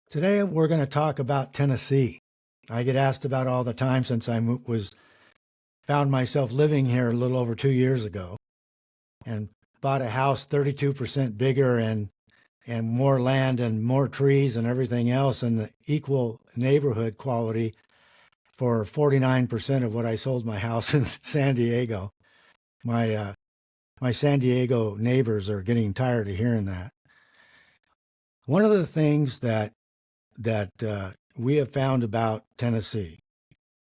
Today, we're going to talk about Tennessee. I get asked about all the time since found myself living here a little over 2 years ago and bought a house 32% bigger and more land and more trees and everything else and the equal neighborhood quality for 49% of what I sold my house in San Diego. My San Diego neighbors are getting tired of hearing that. One of the things that we have found about Tennessee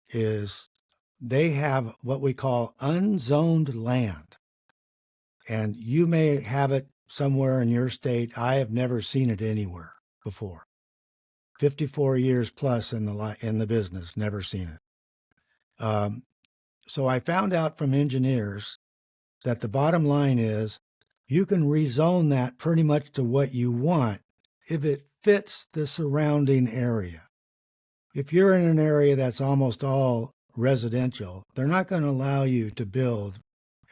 is they have what we call unzoned land. And you may have it somewhere in your state. I have never seen it anywhere before. 54 years plus in the business, never seen it. So I found out from engineers that the bottom line is you can rezone that pretty much to what you want if it fits the surrounding area. If you're in an area that's almost all residential, they're not going to allow you to build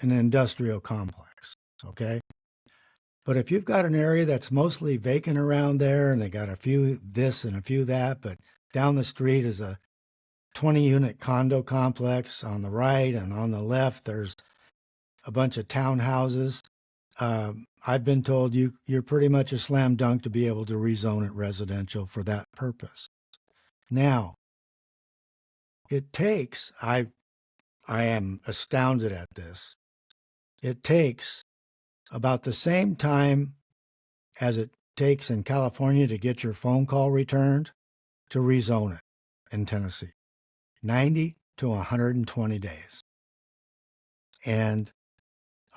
an industrial complex, okay? But if you've got an area that's mostly vacant around there and they got a few this and a few that, but down the street is a 20-unit condo complex on the right, and on the left there's a bunch of townhouses. I've been told you're pretty much a slam dunk to be able to rezone it residential for that purpose. Now, it takes, I am astounded at this. It takes about the same time as it takes in California to get your phone call returned to rezone it in Tennessee. 90 to 120 days. And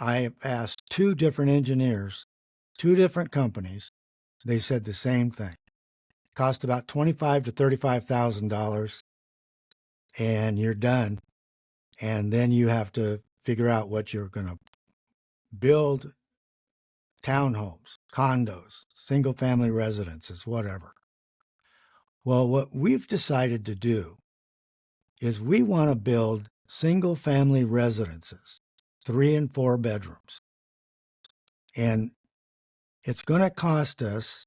I asked two different engineers, two different companies. They said the same thing. Cost about $25,000 to $35,000 and you're done. And then you have to figure out what you're going to build: townhomes, condos, single family residences, whatever. Well, what we've decided to do is we want to build single family residences, 3 and 4 bedrooms. And it's going to cost us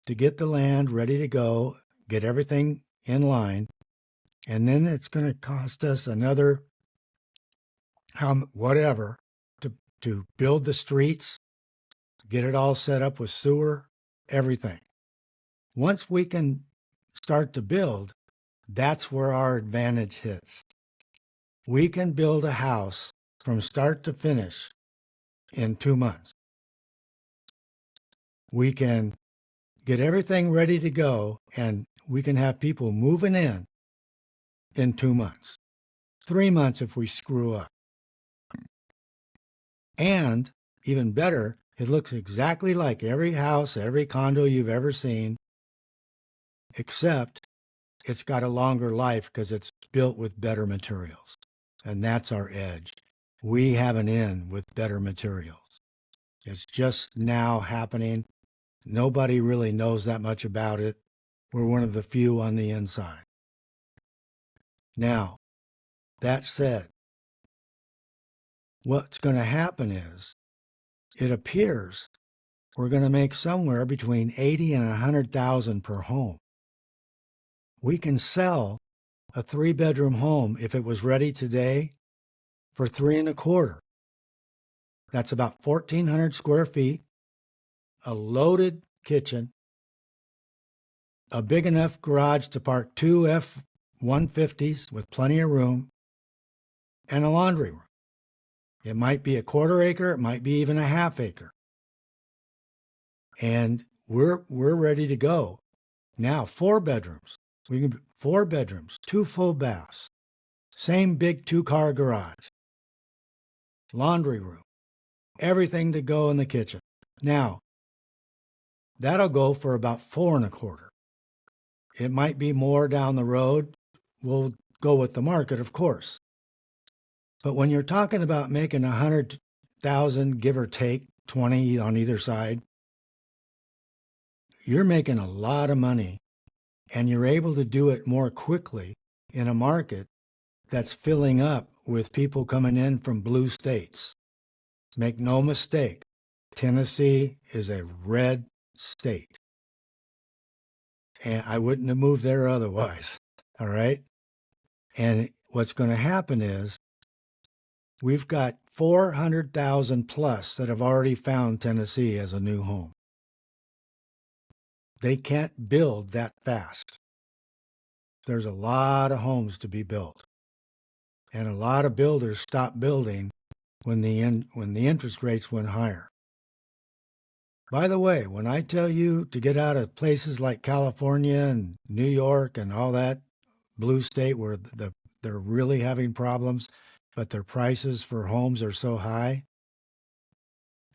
to get the land ready to go, get everything in line. And then it's going to cost us another whatever to build the streets, get it all set up with sewer, everything. Once we can start to build, that's where our advantage hits. We can build a house from start to finish in 2 months. We can get everything ready to go, and we can have people moving in 2 months, 3 months if we screw up. And even better, it looks exactly like every house, every condo you've ever seen, except it's got a longer life because it's built with better materials. And that's our edge. We have an in with better materials. It's just now happening. Nobody really knows that much about it. We're one of the few on the inside. Now, that said, what's going to happen is it appears we're going to make somewhere between 80 and 100,000 per home. We can sell a 3-bedroom home if it was ready today for 3 and a quarter. That's about 1,400 square feet, a loaded kitchen, a big enough garage to park 2 F-150s with plenty of room, and a laundry room. It might be a 1/4 acre, it might be even a 1/2 acre. And we're ready to go. Now, 4 bedrooms. We can 4 bedrooms, 2 full baths, same big 2-car garage, laundry room, everything to go in the kitchen. Now, that'll go for about 4 and a quarter. It might be more down the road. We'll go with the market, of course. But when you're talking about making 100,000, give or take 20 on either side, you're making a lot of money, and you're able to do it more quickly in a market that's filling up with people coming in from blue states. Make no mistake, Tennessee is a red state. and I wouldn't have moved there otherwise. All right. And what's going to happen is we've got 400,000 plus that have already found Tennessee as a new home. They can't build that fast. There's a lot of homes to be built. And a lot of builders stopped building when the interest rates went higher. By the way, when I tell you to get out of places like California and New York and all that blue state where they're really having problems, but their prices for homes are so high,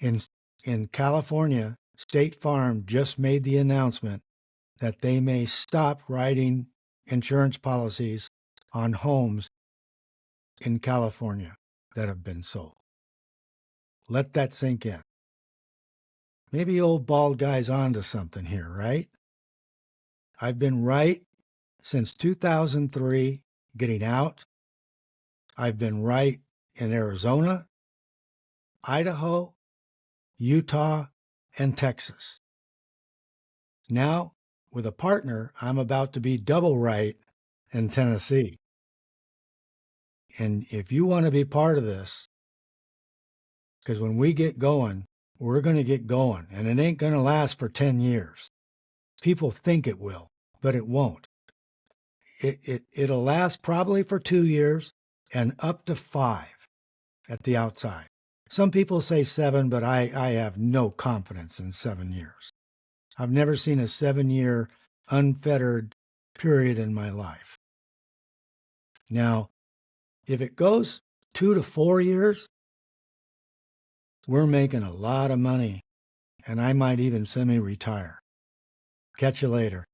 in California, State Farm just made the announcement that they may stop writing insurance policies on homes in California that have been sold. Let that sink in. Maybe old bald guy's onto something here, right? I've been right since 2003 getting out. I've been right in Arizona, Idaho, Utah, and Texas. Now, with a partner, I'm about to be double right in Tennessee. And if you want to be part of this, because when we get going, we're going to get going, and it ain't going to last for 10 years. People think it will, but it won't. It'll last probably for 2 years and up to 5 at the outside. Some people say 7, but I have no confidence in 7 years. I've never seen a 7-year unfettered period in my life. Now, if it goes 2 to 4 years, we're making a lot of money, and I might even semi-retire. Catch you later.